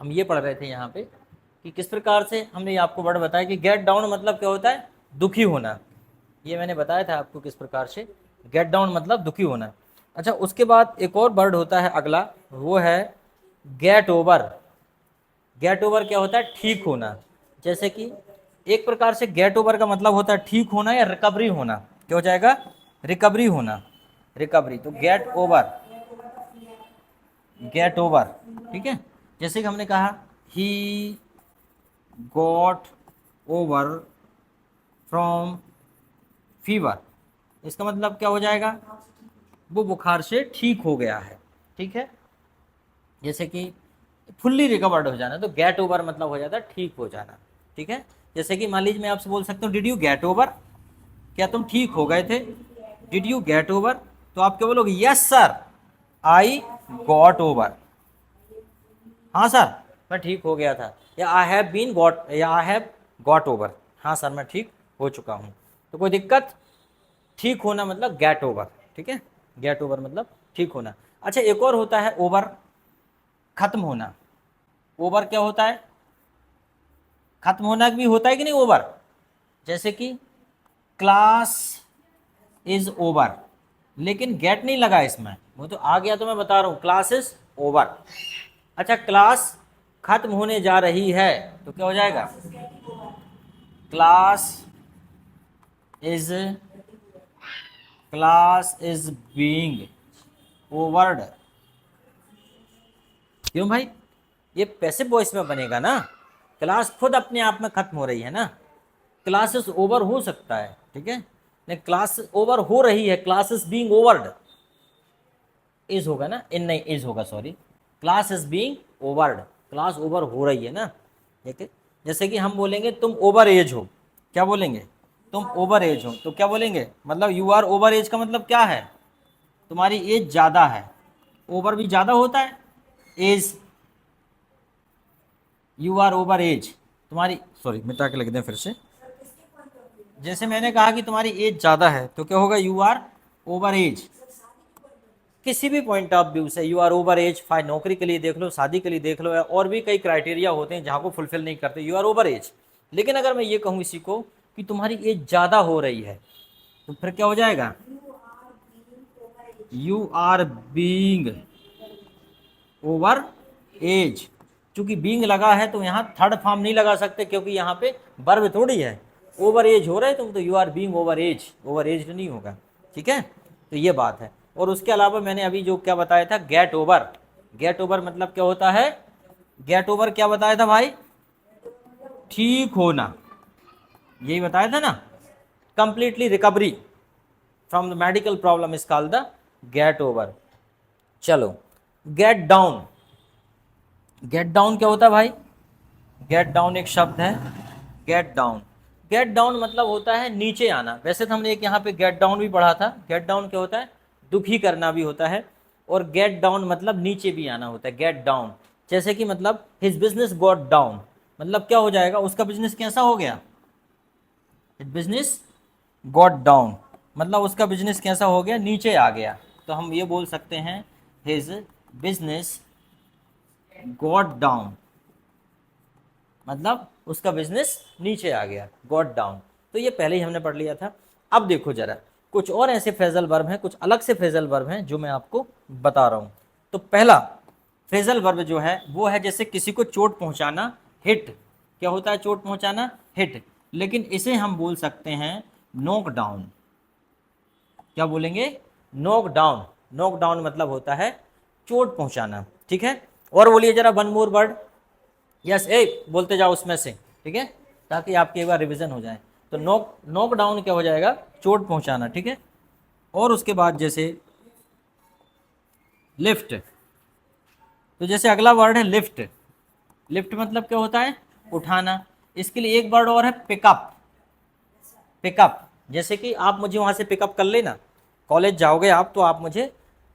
हम ये पढ़ रहे थे यहाँ पे कि किस प्रकार से हमने आपको वर्ड बताया कि गेट डाउन मतलब क्या होता है, दुखी होना। ये मैंने बताया था आपको किस प्रकार से गेट डाउन मतलब दुखी होना। अच्छा, उसके बाद एक और वर्ड होता है अगला, वो है गेट ओवर। गेट ओवर क्या होता है, ठीक होना। जैसे कि एक प्रकार से गेट ओवर का मतलब होता है ठीक होना या रिकवरी होना। क्या हो जाएगा, रिकवरी होना, रिकवरी। तो गेट ओवर, गेट ओवर, ठीक है। जैसे कि हमने कहा he got over from fever, इसका मतलब क्या हो जाएगा, वो बुखार से ठीक हो गया है, ठीक है। जैसे कि फुल्ली रिकवर्ड हो जाना, तो गेट ओवर मतलब हो जाता है ठीक हो जाना, ठीक है। जैसे कि मान लीजिए मैं आपसे बोल सकता हूँ डिड यू गेट ओवर, क्या तुम ठीक हो गए थे, डिड यू गेट ओवर, तो आप क्या बोलोगे, yes sir I got over, हाँ सर मैं ठीक हो गया था, या आई हैव बीन गॉट, या आई हैव गॉट ओवर, हाँ सर मैं ठीक हो चुका हूँ। तो कोई दिक्कत, ठीक होना मतलब गेट ओवर, ठीक है। गेट ओवर मतलब ठीक होना। अच्छा, एक और होता है ओवर, खत्म होना। ओवर क्या होता है, खत्म होना भी होता है कि नहीं ओवर। जैसे कि क्लास इज ओवर, लेकिन गेट नहीं लगा इसमें, वो तो आ गया, तो मैं बता रहा हूँ क्लास इज ओवर। अच्छा, क्लास खत्म होने जा रही है, तो क्या हो जाएगा, class is, class is being overed. क्यों भाई, ये पैसिव वॉइस में बनेगा ना, क्लास खुद अपने आप में खत्म हो रही है ना, क्लासेस ओवर हो सकता है, ठीक है, नहीं क्लास ओवर हो रही है, क्लासेस बीइंग ओवर्ड, इज होगा ना, इन नहीं इज होगा, sorry, class is being overed, class over हो रही है ना, ठीक है। जैसे कि हम बोलेंगे तुम ओवर एज हो, क्या बोलेंगे, तुम ओवर एज हो, तो क्या बोलेंगे, मतलब यू आर ओवर एज का मतलब क्या है, तुम्हारी एज ज़्यादा है। ओवर भी ज़्यादा होता है, age, you are over age, तुम्हारी, सॉरी मिटा के लिख दें फिर से। जैसे मैंने कहा कि तुम्हारी एज ज़्यादा है, तो क्या होगा, यू आर ओवर एज। किसी भी पॉइंट ऑफ व्यू से you are over age, file नौकरी के लिए देख लो, शादी के लिए देख लो, या और भी कई क्राइटेरिया होते हैं जहाँ को फुलफिल नहीं करते, यू आर ओवर एज। लेकिन अगर मैं ये कहूँ इसी को कि तुम्हारी एज ज़्यादा हो रही है, तो फिर क्या हो जाएगा, you are being over age. चूंकि बीइंग लगा है तो यहाँ थर्ड फॉर्म नहीं लगा सकते, क्योंकि यहाँ पे वर्ब थोड़ी है, ओवर एज हो रहे तुम, तो you are being over age, over age नहीं होगा, ठीक है। तो ये बात है। और उसके अलावा मैंने अभी जो क्या बताया था, गेट ओवर, गेट ओवर मतलब क्या होता है, गेट ओवर क्या बताया था भाई, ठीक होना, यही बताया था ना, completely recovery from the medical problem is called the get over. चलो, गेट डाउन, गेट डाउन क्या होता है भाई, गेट डाउन एक शब्द है, गेट डाउन, गेट डाउन मतलब होता है नीचे आना। वैसे तो हमने एक यहाँ पे गेट डाउन भी पढ़ा था, गेट डाउन क्या होता है, दुखी करना भी होता है, और गेट डाउन मतलब नीचे भी आना होता है, गेट डाउन। जैसे कि मतलब हिज बिजनेस गॉट डाउन, मतलब क्या हो जाएगा, उसका बिजनेस कैसा हो गया, हिज बिजनेस गॉट डाउन, मतलब उसका बिजनेस कैसा हो गया, नीचे आ गया। तो हम ये बोल सकते हैं हिज बिजनेस गॉट डाउन, मतलब उसका बिजनेस नीचे आ गया, गॉट डाउन। तो ये पहले ही हमने पढ़ लिया था। अब देखो जरा, कुछ और ऐसे फ्रेजल वर्ब हैं, कुछ अलग से फ्रेजल वर्ब हैं जो मैं आपको बता रहा हूँ। तो पहला फ्रेजल वर्ब जो है वो है जैसे किसी को चोट पहुँचाना, हिट। क्या होता है चोट पहुँचाना, हिट। लेकिन इसे हम बोल सकते हैं नॉक डाउन। क्या बोलेंगे, नॉक डाउन। नॉक डाउन मतलब होता है चोट पहुँचाना, ठीक है। और बोलिए जरा वन मोर वर्ड, यस ए बोलते जाओ उसमें से, ठीक है, ताकि आपकी एक बार रिवीजन हो जाए। तो नॉक, नॉक डाउन क्या हो जाएगा, चोट पहुंचाना, ठीक है। और उसके बाद जैसे लिफ्ट, तो जैसे अगला वर्ड है लिफ्ट। लिफ्ट मतलब क्या होता है, उठाना। इसके लिए एक वर्ड और है पिकअप। पिकअप, जैसे कि आप मुझे वहाँ से पिकअप कर लेना, कॉलेज जाओगे आप तो आप मुझे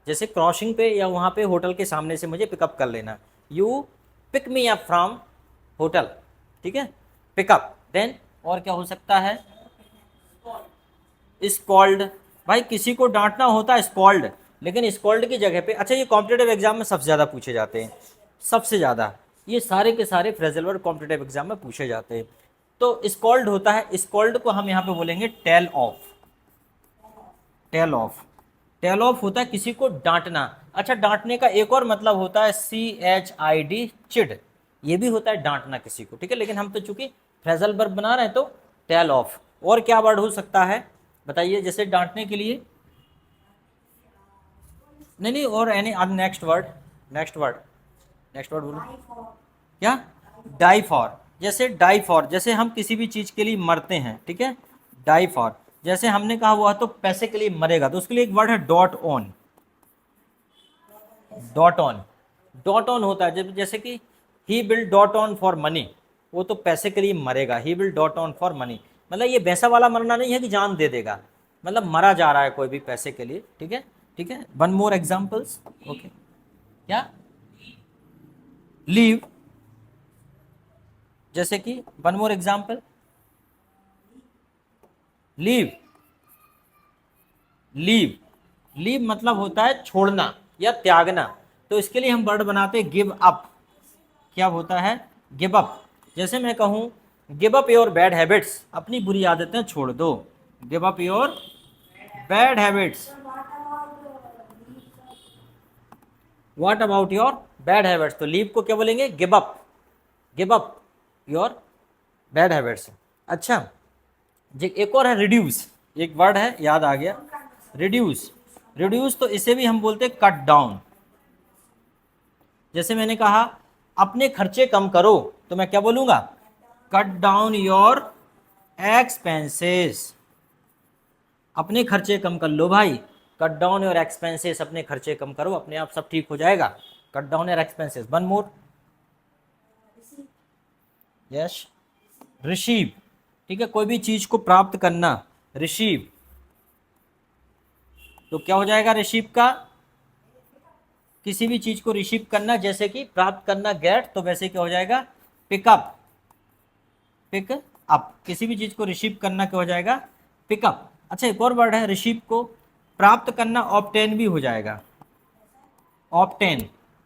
जैसे क्रॉसिंग पे या वहाँ पे होटल के सामने से मुझे पिकअप कर लेना, you pick me up from hotel, ठीक है, पिकअप। देन और क्या हो सकता है, स्कॉल्ड। भाई किसी को डांटना होता है स्कॉल्ड, लेकिन स्कॉल्ड की जगह पे, अच्छा ये कॉम्पिटेटिव एग्जाम में सबसे ज़्यादा पूछे जाते हैं, सबसे ज़्यादा ये सारे के सारे फ्रेजल वर्ब कॉम्पिटिटिव एग्जाम में पूछे जाते हैं। तो स्कॉल्ड होता है, स्कॉल्ड को हम यहाँ पे बोलेंगे tell off. Tell off, tell off होता है किसी को डांटना। अच्छा, डांटने का एक और मतलब होता है CHID, चिढ़, ये भी होता है डांटना किसी को, ठीक है। लेकिन हम तो चूंकि फ्रेजल वर्ब बना रहे हैं तो टेल ऑफ। और क्या वर्ड हो सकता है बताइए, जैसे डांटने के लिए, नहीं, और any next word, next word, next word बोलो क्या, डाई फॉर। जैसे डाई फॉर, जैसे हम किसी भी चीज के लिए मरते हैं, ठीक है, डाई फॉर। जैसे हमने कहा हुआ तो पैसे के लिए मरेगा, तो उसके लिए एक वर्ड है dot on. Dot on, dot on होता है जैसे कि he will dot on for money, वो तो पैसे के लिए मरेगा, he will dot on for money. मतलब ये वैसा वाला मरना नहीं है कि जान दे देगा, मतलब मरा जा रहा है कोई भी पैसे के लिए, ठीक है, ठीक है। वन मोर एग्जाम्पल्स, ओके, क्या, लीव, जैसे कि one more example, leave, leave, leave मतलब होता है छोड़ना या त्यागना। तो इसके लिए हम वर्ड बनाते हैं गिव अप। क्या होता है, गिव अप। जैसे मैं कहूं give up your bad habits, अपनी बुरी आदतें छोड़ दो, give up your bad habits. What about your bad habits, तो लीव को क्या बोलेंगे, give up, give up your bad habits. अच्छा, एक और है रिड्यूस, एक वर्ड है याद आ गया, रिड्यूस। रिड्यूस तो इसे भी हम बोलते हैं कट डाउन। जैसे मैंने कहा अपने खर्चे कम करो, तो मैं क्या बोलूंगा, कट डाउन योर एक्सपेंसेस। अपने खर्चे कम कर लो भाई, कट डाउन योर एक्सपेंसेस, अपने खर्चे कम करो, अपने आप सब ठीक हो जाएगा, cut down your expenses. One more, yes, receive, ठीक है, कोई भी चीज को प्राप्त करना, रिसीव, तो क्या हो जाएगा रिसीव का, किसी भी चीज को रिसीव करना, जैसे कि प्राप्त करना गेट, तो वैसे क्या हो जाएगा, पिकअप, पिक अप, किसी भी चीज को रिसीव करना क्या हो जाएगा, पिकअप। अच्छा, एक और वर्ड है रिसीव को प्राप्त करना, ऑब्टेन भी हो जाएगा, ऑब्टेन,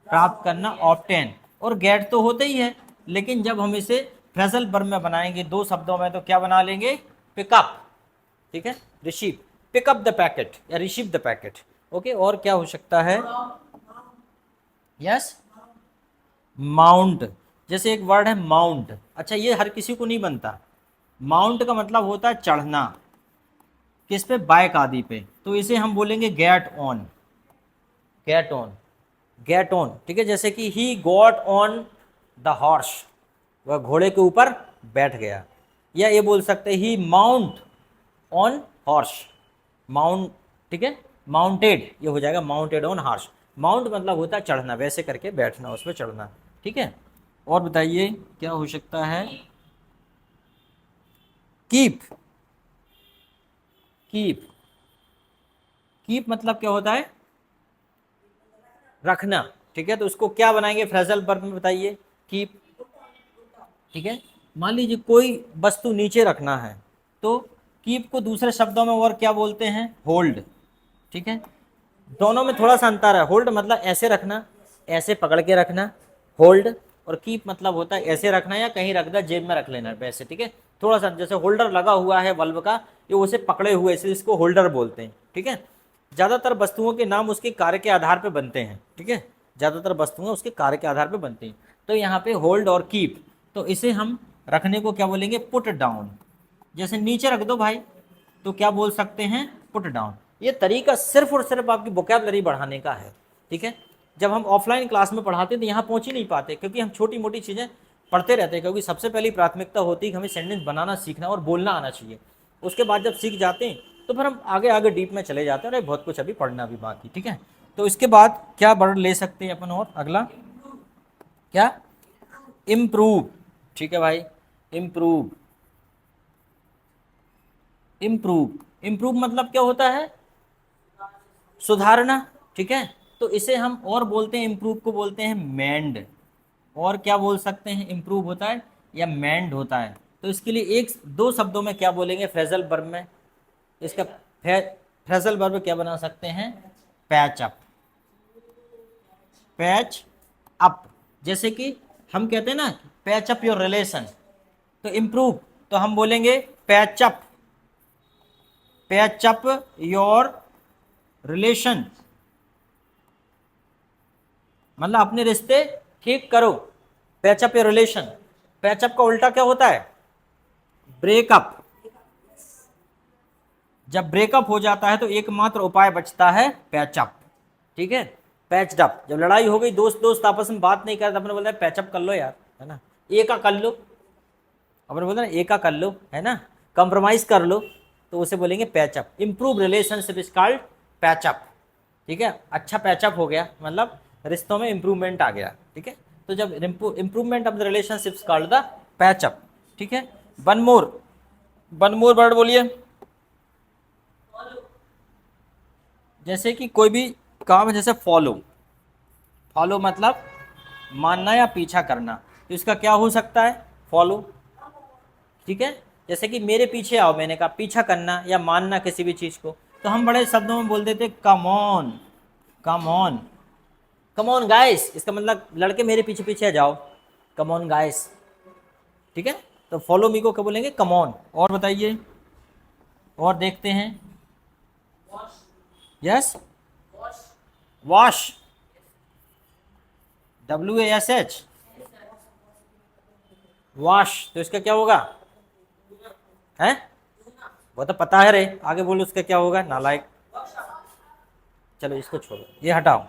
प्राप्त करना ऑब्टेन। और गेट तो होते ही है, लेकिन जब हम इसे फ्रेजल वर्ब में बनाएंगे दो शब्दों में, तो क्या बना लेंगे, पिकअप, ठीक है, रिसीव, पिकअप द पैकेट या रिसीव द पैकेट, ओके। और क्या हो सकता है, यस, माउंट, जैसे एक वर्ड है माउंट। अच्छा, ये हर किसी को नहीं बनता। माउंट का मतलब होता है चढ़ना, किस पे, बाइक आदि पे, तो इसे हम बोलेंगे get on, get on, get on, ठीक है। जैसे कि he got on the horse, वह घोड़े के ऊपर बैठ गया। या ये बोल सकते ही माउंट ऑन हॉर्स, माउंट, ठीक है, माउंटेड, ये हो जाएगा माउंटेड ऑन हॉर्स। माउंट मतलब होता है चढ़ना, वैसे करके बैठना, उस पर चढ़ना, ठीक है। और बताइए क्या हो सकता है, कीप, कीप, कीप मतलब क्या होता है, रखना, ठीक है। तो उसको क्या बनाएंगे फ्रेजल वर्ब में बताइए, कीप, ठीक है। मान लीजिए कोई वस्तु नीचे रखना है, तो कीप को दूसरे शब्दों में और क्या बोलते हैं, होल्ड, ठीक है। दोनों में थोड़ा सा अंतर है, होल्ड मतलब ऐसे रखना, ऐसे पकड़ के रखना, होल्ड, और कीप मतलब होता है ऐसे रखना या कहीं रख दे, जेब में रख लेना वैसे, ठीक है। थोड़ा सा जैसे होल्डर लगा हुआ है बल्ब का, ये उसे पकड़े हुए, इसलिए इसको होल्डर बोलते हैं, ठीक है। ज़्यादातर वस्तुओं के नाम उसके कार्य के आधार पर बनते हैं, ठीक है, ज़्यादातर वस्तुएं उसके कार्य के आधार पर बनती हैं। तो यहाँ पे होल्ड और कीप, तो इसे हम रखने को क्या बोलेंगे, पुट डाउन। जैसे नीचे रख दो भाई, तो क्या बोल सकते हैं, पुट डाउन। ये तरीका सिर्फ और सिर्फ आपकी वोकैबुलरी बढ़ाने का है, ठीक है। जब हम ऑफलाइन क्लास में पढ़ाते हैं तो यहाँ पहुँच ही नहीं पाते, क्योंकि हम छोटी मोटी चीज़ें पढ़ते रहते हैं, क्योंकि सबसे पहली प्राथमिकता होती है कि हमें सेंटेंस बनाना सीखना और बोलना आना चाहिए। उसके बाद जब सीख जाते हैं तो फिर हम आगे आगे डीप में चले जाते हैं, और बहुत कुछ अभी पढ़ना भी बाकी, ठीक है। तो इसके बाद क्या वर्ड ले सकते हैं अपन, और अगला क्या, इम्प्रूव, ठीक है भाई, इम्प्रूव, इम्प्रूव, इम्प्रूव मतलब क्या होता है, सुधारना, ठीक है। तो इसे हम और बोलते हैं, इम्प्रूव को बोलते हैं मेंड। और क्या बोल सकते हैं, इम्प्रूव होता है या मेंड होता है। तो इसके लिए एक दो शब्दों में क्या बोलेंगे फ्रेजल वर्ब में, इसका फ्रेजल वर्ब क्या बना सकते हैं, पैच अप, पैच अप। जैसे कि हम कहते हैं ना पैच अप योर रिलेशन, तो इम्प्रूव, तो हम बोलेंगे पैच अप योर रिलेशन, मतलब अपने रिश्ते ठीक करो। Patch up your relation, patch up का उल्टा क्या होता है? ब्रेकअप। जब ब्रेकअप हो जाता है तो एकमात्र उपाय बचता है पैचअप, ठीक है, पैच्ड अप। जब लड़ाई हो गई, दोस्त दोस्त आपस में बात नहीं करते, अपने बोलते हैं पैचअप कर लो यार, है ना, एका कर लो, अपने बोलते हैं एका कर लो, है ना, कंप्रोमाइज कर लो, तो उसे बोलेंगे patchup. Improve relationship is called patchup, ठीक है, अच्छा पैचअप हो गया, मतलब रिश्तों में इंप्रूवमेंट आ गया, ठीक है। तो जब improvement of the relationships called the patchup, ठीक है। वन मोर वर्ड बोलिए। जैसे कि कोई भी काम है, जैसे फॉलो, फॉलो मतलब मानना या पीछा करना, तो इसका क्या हो सकता है? फॉलो, ठीक है। जैसे कि मेरे पीछे आओ, मैंने कहा पीछा करना या मानना किसी भी चीज़ को, तो हम बड़े शब्दों में बोल देते come on, come on, come on guys, इसका मतलब लड़के मेरे पीछे पीछे जाओ, कम ऑन गाइस, ठीक है। तो फॉलो मी को क्या बोलेंगे? Come on. और बताइए, और देखते हैं। यस, वॉश, WASH, वॉश, तो इसका क्या होगा? है, वो तो पता है रे, आगे बोलो उसका क्या होगा, नालायक। चलो इसको छोड़ो, ये हटाओ,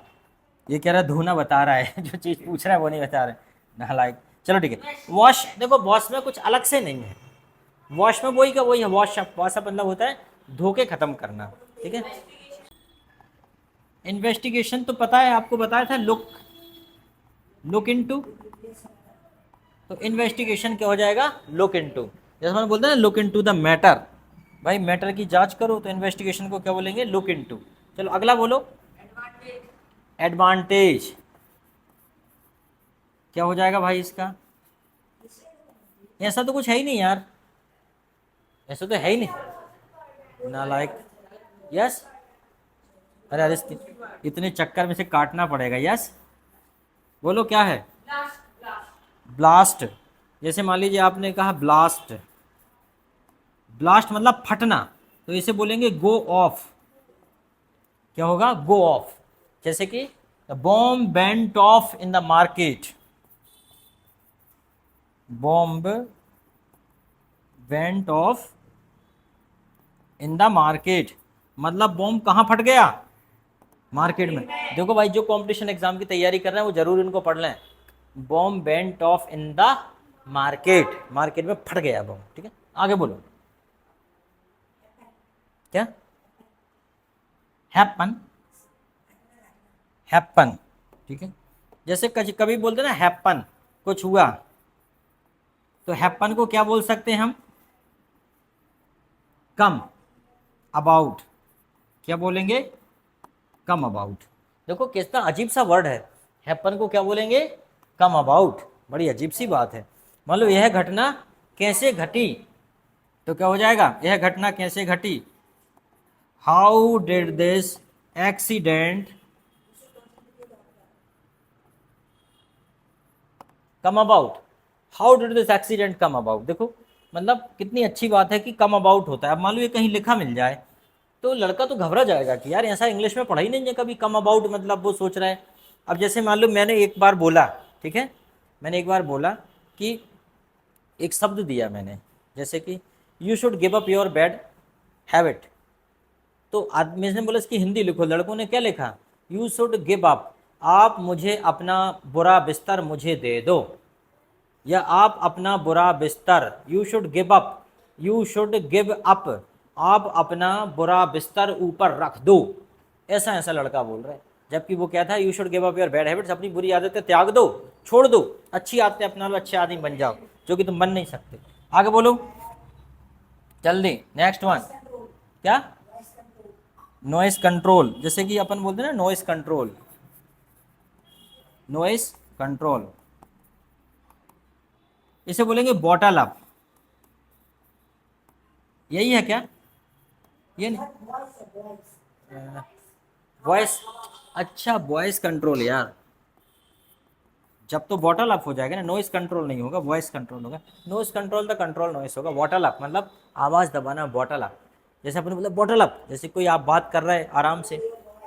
ये कह रहा है धोना बता रहा है जो चीज़ पूछ रहा है वो नहीं बता रहा है, नालायक। चलो ठीक है, वॉश, देखो वॉश में कुछ अलग से नहीं है, वॉश में वही का वही है, वॉश अप, वॉश अप मतलब होता है धो के खत्म करना, ठीक है। इन्वेस्टिगेशन तो पता है, आपको बताया था, लुक इनटू, तो इन्वेस्टिगेशन क्या हो जाएगा? Look into. जैसे मैंने बोलते हैं ना लुक इनटू द मैटर, भाई मैटर की जांच करो, तो इन्वेस्टिगेशन को क्या बोलेंगे? Look into. चलो अगला बोलो, एडवांटेज, क्या हो जाएगा भाई इसका? ऐसा तो कुछ है ही नहीं यार, ऐसा तो है ही नहीं, नालायक। यस, अरे अरे इतने चक्कर में से काटना पड़ेगा। यस, बोलो क्या है? ब्लास्ट, जैसे मान लीजिए आपने कहा ब्लास्ट, ब्लास्ट मतलब फटना, तो इसे बोलेंगे गो ऑफ, क्या होगा? गो ऑफ। जैसे कि the bomb went of in the market, bomb went of in the market, मतलब बॉम्ब कहाँ फट गया? मार्केट में। देखो भाई, जो कंपटीशन एग्जाम की तैयारी कर रहे हैं वो जरूर इनको पढ़ लें। Bomb went of in the market, market में फट गया बॉम्ब, ठीक है। आगे बोलो, क्या? हैपन, हैपन, ठीक है। जैसे कभी बोलते हैं ना हैपन, कुछ हुआ, तो हैपन को क्या बोल सकते हैं हम? कम अबाउट, क्या बोलेंगे? Come about. देखो कितना अजीब सा वर्ड है, हैपन को क्या बोलेंगे? कम अबाउट, बड़ी अजीब सी बात है। मान लो यह घटना कैसे घटी, तो क्या हो जाएगा? यह घटना कैसे घटी, how did this accident come about, how did this accident come about. देखो मतलब कितनी अच्छी बात है कि कम अबाउट होता है। अब मान लो ये कहीं लिखा मिल जाए तो लड़का तो घबरा जाएगा कि यार ऐसा इंग्लिश में पढ़ा ही नहीं है कभी, कम अबाउट मतलब वो सोच रहा है। अब जैसे मान लो मैंने एक बार बोला, ठीक है, मैंने एक बार बोला कि एक शब्द दिया मैंने, जैसे कि you should give up your bad habit, तो आदमी ने बोला इसकी हिंदी लिखो, लड़कों ने क्या लिखा? यू शुड गिव अप, आप मुझे अपना बुरा बिस्तर मुझे दे दो, या आप अपना बुरा बिस्तर, you should give up, you should give up, आप अपना बुरा बिस्तर ऊपर रख दो, ऐसा ऐसा लड़का बोल रहा है। जबकि वो क्या था? You should give up your bad habits, अपनी बुरी आदतें त्याग दो, छोड़ दो, अच्छी आदतें अपना लो, अच्छे आदमी बन जाओ, जो कि तुम बन नहीं सकते। आगे बोलो जल्दी, नेक्स्ट वन, क्या? नॉइस कंट्रोल, जैसे कि अपन बोलते हैं ना नॉइस कंट्रोल, नॉइस कंट्रोल, इसे बोलेंगे बॉटल अप, यही है क्या? ये नहीं, वॉइस, अच्छा वॉइस कंट्रोल यार, जब तो बॉटल अप हो जाएगा ना, नॉइस कंट्रोल नहीं होगा, वॉइस कंट्रोल होगा। Noise control the control noise होगा। बॉटल अप मतलब आवाज़ दबाना, बॉटल अप। जैसे अपने बोला बॉटल अप, जैसे कोई आप बात कर रहे हैं आराम से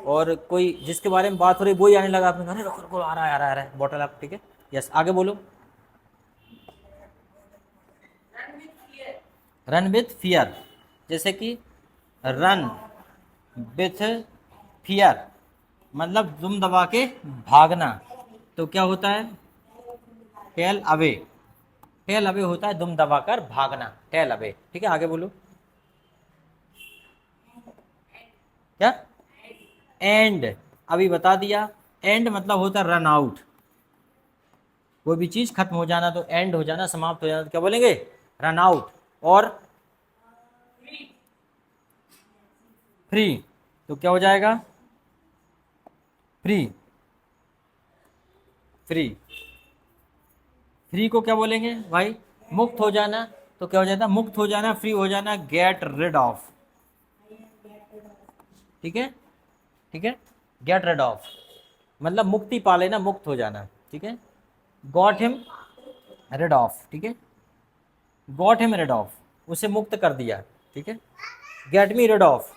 और कोई जिसके बारे में बात हो रही वही आने लगा, आपने कहा अरे रुको रुको, आ रहा है आ रहा है आ रहा है, बॉटल अप। ठीक है, यस, आगे बोलो। रन विथ फियर, जैसे कि रन विथ फियर मतलब दुम दबा के भागना, तो क्या होता है? Tell away. टेल अवे होता है दुम दबाकर भागना, टेल अवे। ठीक है, आगे बोलो। क्या? एंड, अभी बता दिया। एंड मतलब होता है रन आउट। कोई भी चीज खत्म हो जाना तो एंड हो जाना, समाप्त हो जाना तो क्या बोलेंगे? Run out. और फ्री, तो क्या हो जाएगा? फ्री। फ्री, फ्री को क्या बोलेंगे भाई? मुक्त हो जाना, तो क्या हो जाता है? मुक्त हो जाना, फ्री हो जाना, गेट रिड ऑफ। ठीक है, ठीक है, गेट रिड ऑफ मतलब मुक्ति पा लेना, मुक्त हो जाना। ठीक है, गॉट हिम रिड ऑफ। ठीक है, गॉट हिम रिड ऑफ, उसे मुक्त कर दिया। ठीक है, गेट मी रिड ऑफ।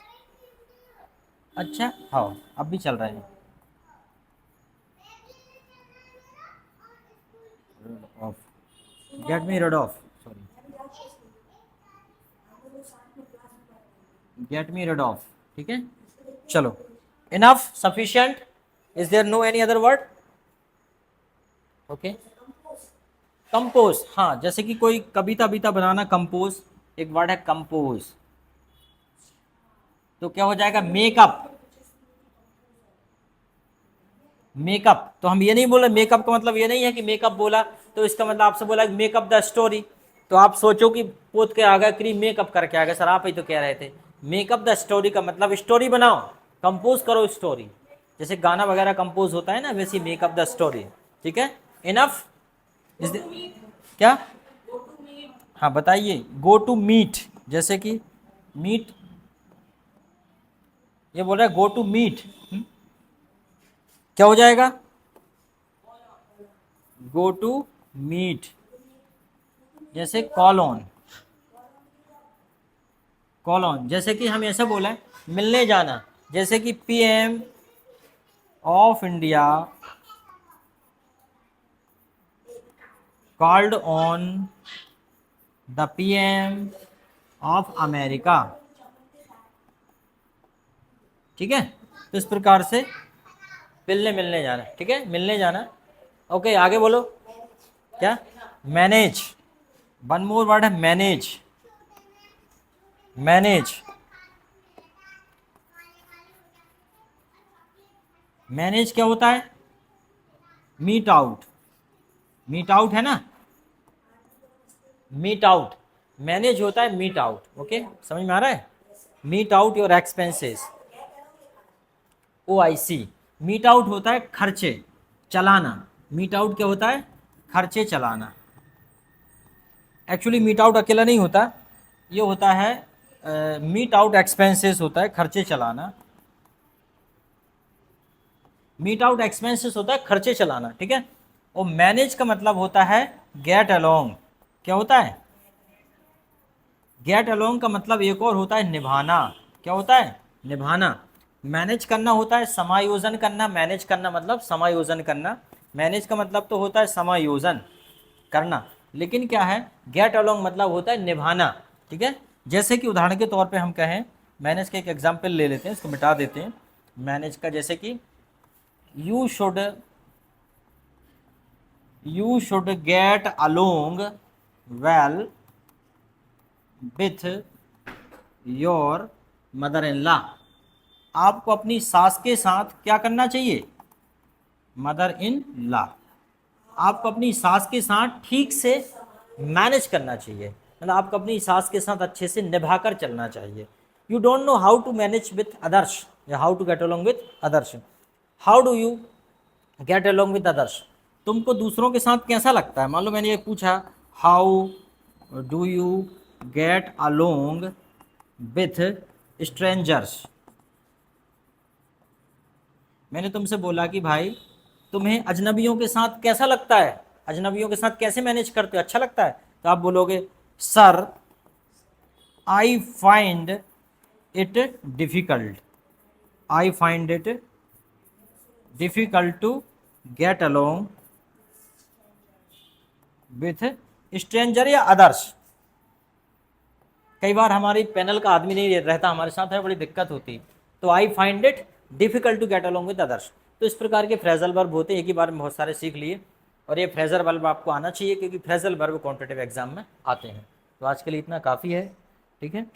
अच्छा, हाँ अब भी चल रहे हैं। Off, get me rid off, sorry, get me rid off. ठीक है, चलो, enough, sufficient, is there no any other word? Okay, compose, हाँ, जैसे कि कोई कविता बिता बनाना, कंपोज एक वर्ड है, कंपोज। तो क्या हो जाएगा? मेकअप। मेकअप, तो हम ये नहीं बोले, मेकअप का मतलब ये नहीं है कि मेकअप बोला तो इसका मतलब आपसे बोला मेकअप द स्टोरी, तो आप सोचो कि पोत के आ गया क्रीम मेकअप करके आ गया। सर आप ही तो कह रहे थे मेकअप द स्टोरी का मतलब स्टोरी बनाओ, कंपोज करो स्टोरी। जैसे गाना वगैरह कंपोज होता है ना, वैसे मेकअप द स्टोरी। ठीक है, इनफ इज क्या? हाँ बताइए। गो टू मीट, जैसे कि मीट, ये बोल रहा है गो टू मीट, क्या हो जाएगा? गो टू मीट, जैसे कॉल ऑन। कॉल ऑन, जैसे कि हम ऐसा बोला है मिलने जाना, जैसे कि PM of India called on the PM of America. ठीक है, तो इस प्रकार से मिलने मिलने जाना। ठीक है, मिलने जाना। ओके, आगे बोलो। क्या? मैनेज, वन मोर वर्ड है मैनेज। मैनेज, मैनेज क्या होता है? Meet out. मीट आउट है ना, मीट आउट। मैनेज होता है मीट आउट। ओके, समझ में आ रहा है? Meet out your expenses, OIC। Meet out होता है खर्चे चलाना। मीट आउट क्या होता है? खर्चे चलाना। एक्चुअली मीट आउट अकेला नहीं होता, ये होता है मीट आउट एक्सपेंसेस होता है खर्चे चलाना। मीट आउट एक्सपेंसेस होता है खर्चे चलाना। ठीक है, और मैनेज का मतलब होता है गेट अलोंग। क्या होता है? गेट अलोंग का मतलब एक और होता है निभाना। क्या होता है? निभाना। मैनेज करना होता है समायोजन करना। मैनेज करना मतलब समायोजन करना। मैनेज का मतलब तो होता है समायोजन करना, लेकिन क्या है, गेट अलोंग मतलब होता है निभाना। ठीक है, जैसे कि उदाहरण के तौर पे हम कहें, मैनेज का एक एग्जाम्पल ले लेते हैं, इसको मिटा देते हैं मैनेज का। जैसे कि you should get along well with your mother in law. आपको अपनी सास के साथ क्या करना चाहिए? मदर इन लॉ, आपको अपनी सास के साथ ठीक से मैनेज करना चाहिए, मतलब आपको अपनी सास के साथ अच्छे से निभाकर चलना चाहिए। You don't know how to manage with others या how to get along with others. How do you get along with others? तुमको दूसरों के साथ कैसा लगता है? मान लो मैंने ये पूछा, how do you get along with strangers. मैंने तुमसे बोला कि भाई तुम्हें अजनबियों के साथ कैसा लगता है, अजनबियों के साथ कैसे मैनेज करते हो, अच्छा लगता है? तो आप बोलोगे sir I find it difficult, I find it difficult to get along with stranger या अदर्स। कई बार हमारी पैनल का आदमी नहीं रहता हमारे साथ, है बड़ी दिक्कत होती, तो I find it difficult to get along with others. तो इस प्रकार के फ्रेजल वर्ब होते हैं, एक ही बार में बहुत सारे सीख लिए, और ये फ्रेजल वर्ब आपको आना चाहिए क्योंकि फ्रेजल वर्ब कॉम्पिटिटिव एग्जाम में आते हैं। तो आज के लिए इतना काफ़ी है, ठीक है।